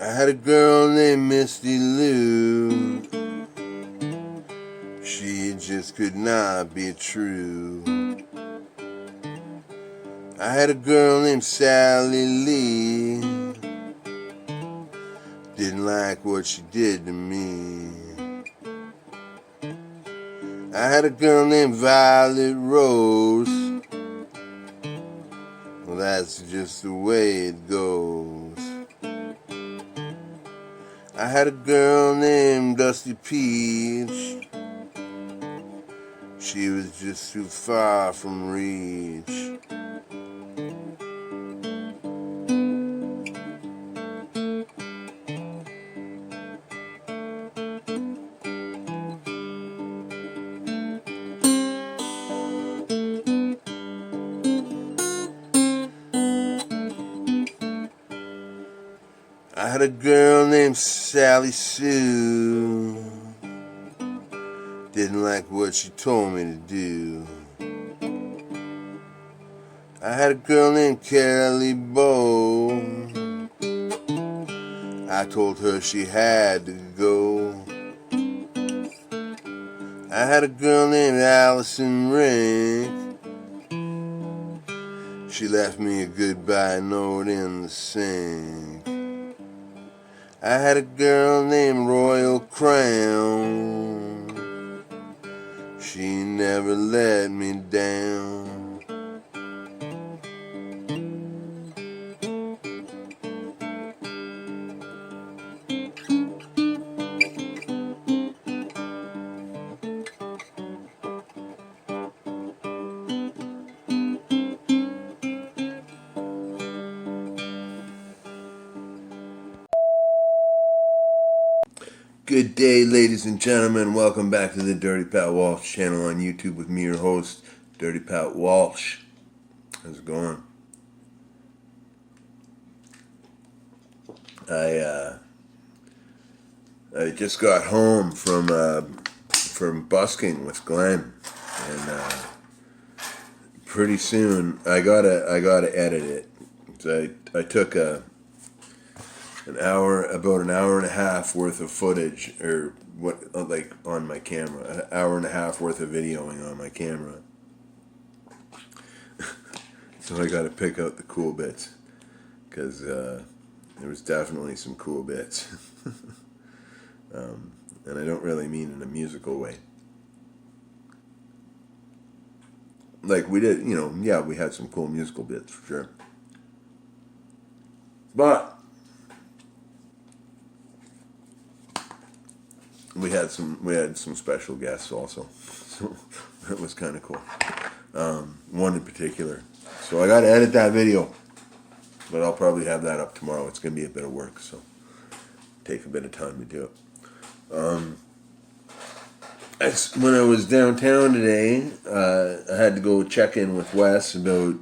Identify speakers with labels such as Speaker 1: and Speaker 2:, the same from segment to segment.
Speaker 1: I had a girl named Misty Lou. She just could not be true. I had a girl named Sally Lee. Didn't like what she did to me. I had a girl named Violet Rose. Well, that's just the way it goes. I had a girl named Dusty Peach. She was just too far from reach. I had a girl named Sally Sue. Didn't like what she told me to do. I had a girl named Kelly Bow. I told her she had to go. I had a girl named Allison Rick. She left me a goodbye note in the sink. I had a girl named Royal Crown. She never let me down. Good day, ladies and gentlemen. Welcome back to the Dirty Pat Walsh channel on YouTube with me, your host, Dirty Pat Walsh. How's it going? I just got home from busking with Glenn, and pretty soon I gotta edit it. So I took about an hour and a half worth of footage, or like on my camera, an hour and a half worth of videoing on my camera. So I got to pick out the cool bits, because there was definitely some cool bits. And I don't really mean in a musical way. Like we did, we had some cool musical bits for sure. But we had some special guests also, so that was kind of cool. One in particular. So I got to edit that video, but I'll probably have that up tomorrow. It's going to be a bit of work, so take a bit of time to do it. When I was downtown today, I had to go check in with Wes about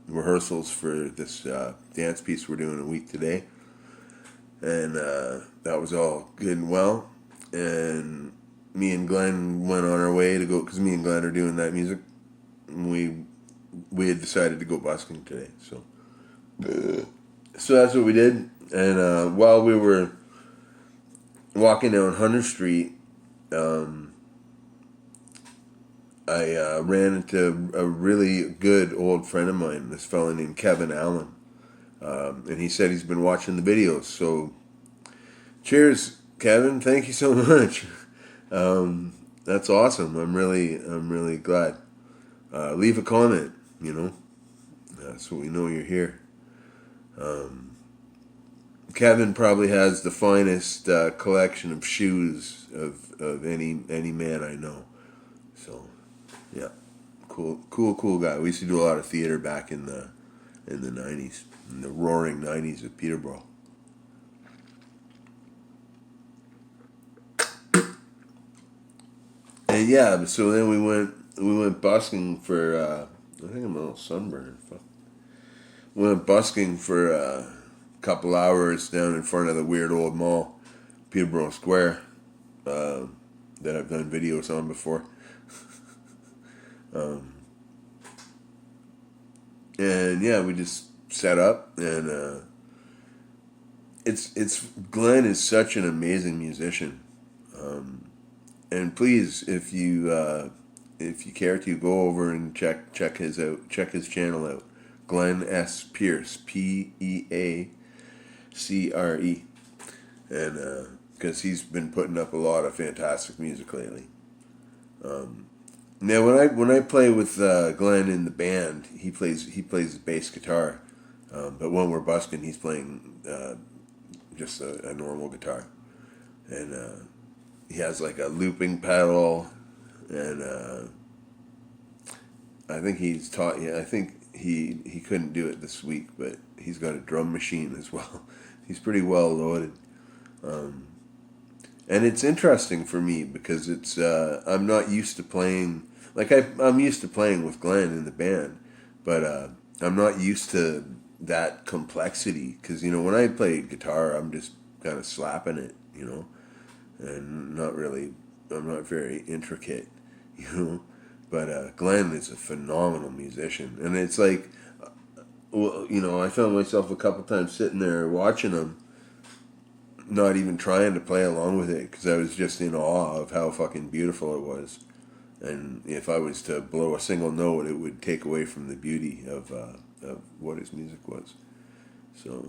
Speaker 1: rehearsals for this dance piece we're doing a week today, and that was all good and well. And me and Glenn went on our way to go, because me and Glenn are doing that music. We had decided to go busking today, so that's what we did. And while we were walking down Hunter Street, I ran into a really good old friend of mine, this fella named Kevin Allen, and he said he's been watching the videos. So, cheers, Kevin! Thank you so much. That's awesome. I'm really glad. Leave a comment. So we know you're here. Kevin probably has the finest collection of shoes of any man I know. So, yeah, cool guy. We used to do a lot of theater back in the 90s, in the roaring 90s of Peterborough. And yeah, so then we went busking for I think I'm a little sunburned. We went busking for a couple hours down in front of the weird old mall, Peterborough Square, that I've done videos on before. And yeah, we just set up, and it's Glenn is such an amazing musician. And please, if you care to, go over and check his channel out. Glenn S. Pierce, Peacre, and because he's been putting up a lot of fantastic music lately. Now, when I play with Glenn in the band, he plays bass guitar, but when we're busking, he's playing just a normal guitar, and he has like a looping pedal, and I think he's taught. Yeah, I think he couldn't do it this week, but he's got a drum machine as well. He's pretty well loaded. And it's interesting for me because it's I'm not used to playing like I'm used to playing with Glenn in the band, but I'm not used to that complexity because when I play guitar I'm just kind of slapping it, and not really I'm not very intricate, you know. But Glenn is a phenomenal musician, and it's like, well, I found myself a couple times sitting there watching him not even trying to play along with it because I was just in awe of how fucking beautiful it was. And if I was to blow a single note, it would take away from the beauty of what his music was. So,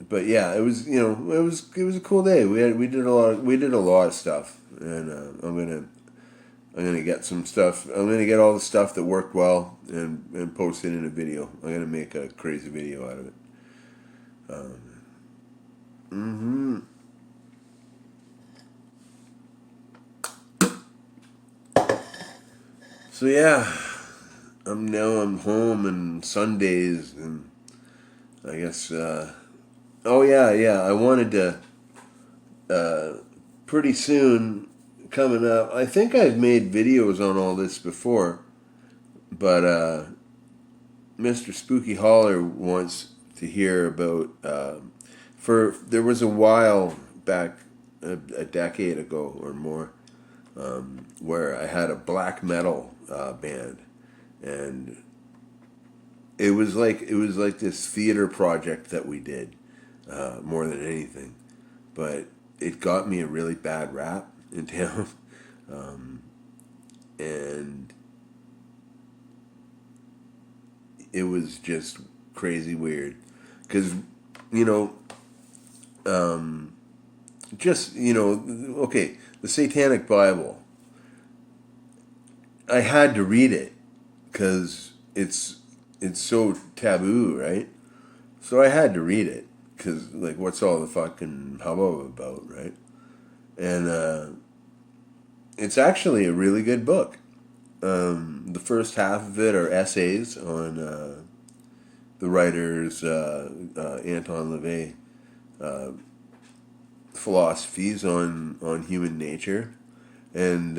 Speaker 1: but yeah, it was a cool day. We did a lot of stuff, and I'm gonna get some stuff. I'm gonna get all the stuff that worked well and post it in a video. I'm gonna make a crazy video out of it. Hmm. So yeah, I'm home and Sundays and I guess oh yeah, I wanted to pretty soon coming up. I think I've made videos on all this before, but Mr. Spooky Holler wants to hear about for there was a while back a decade ago or more where I had a black metal band, and it was like this theater project that we did more than anything, but it got me a really bad rap in town, and it was just crazy weird because you know just okay, the Satanic Bible, I had to read it because it's so taboo, right? So I had to read it because like, what's all the fucking hubbub about, right? And it's actually a really good book. The first half of it are essays on the writer's Anton LaVey philosophies on human nature, and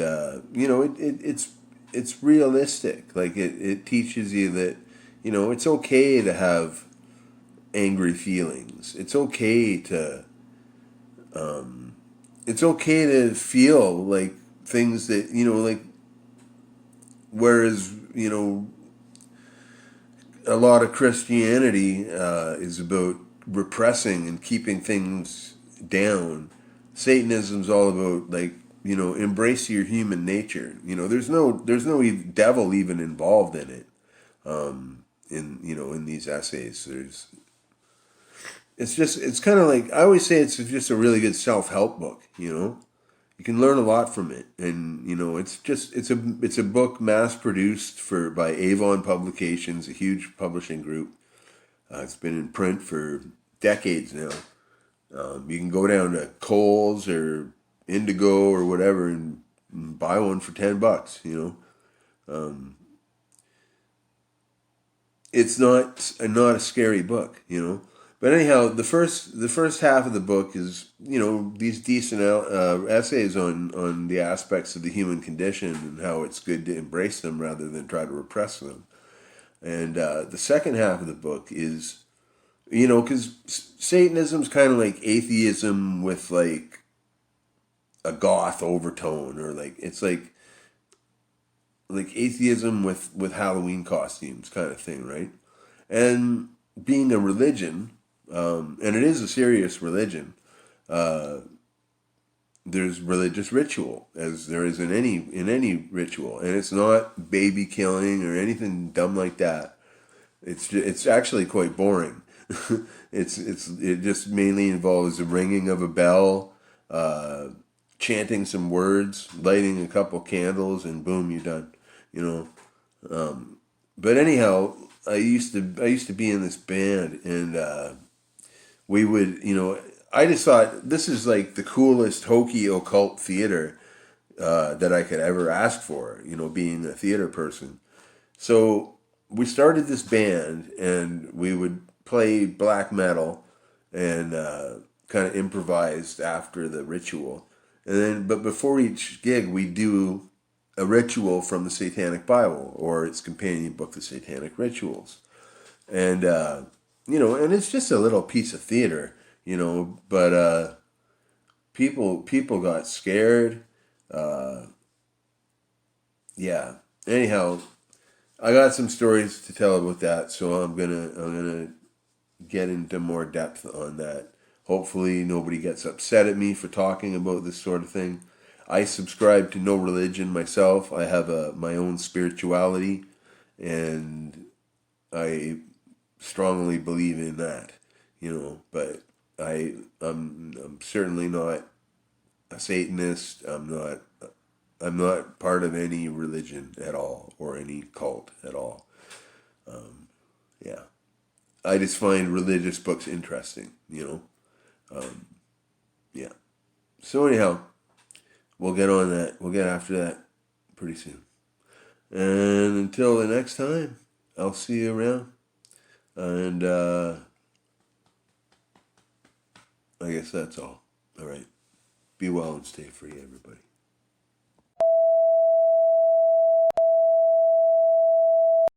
Speaker 1: it's realistic. Like it teaches you that it's okay to have angry feelings. It's okay to feel like things that like, whereas a lot of Christianity is about repressing and keeping things down. Satanism's all about, like, embrace your human nature. There's no devil even involved in it. In these essays, it's kind of like, I always say it's just a really good self help book. You can learn a lot from it, and it's a book mass produced by Avon Publications, a huge publishing group. It's been in print for decades now. You can go down to Kohl's or Indigo or whatever and buy one for $10. It's not a scary book. But anyhow, the first half of the book is these decent essays on the aspects of the human condition and how it's good to embrace them rather than try to repress them. And the second half of the book is, because Satanism's kind of like atheism with like a goth overtone, or like it's like atheism with Halloween costumes kind of thing, right? And being a religion, and it is a serious religion. Uh, there's religious ritual, as there is in any ritual, and it's not baby killing or anything dumb like that. It's actually quite boring. It just mainly involves the ringing of a bell, uh, chanting some words, lighting a couple candles, and boom, you're done. You know. But anyhow, I used to be in this band, and we would, I just thought this is like the coolest hokey occult theater that I could ever ask for. Being a theater person. So we started this band, and we would play black metal and kind of improvised after the ritual. And then, but before each gig, we do a ritual from the Satanic Bible or its companion book, The Satanic Rituals. And, and it's just a little piece of theater, but people got scared. Uh, yeah. Anyhow, I got some stories to tell about that, so I'm gonna get into more depth on that. Hopefully, nobody gets upset at me for talking about this sort of thing. I subscribe to no religion myself. I have my own spirituality, and I strongly believe in that. But I'm certainly not a Satanist. I'm not part of any religion at all or any cult at all. Yeah. I just find religious books interesting. Yeah. So anyhow, we'll get on that. We'll get after that pretty soon. And until the next time, I'll see you around. And I guess that's all. All right. Be well and stay free, everybody.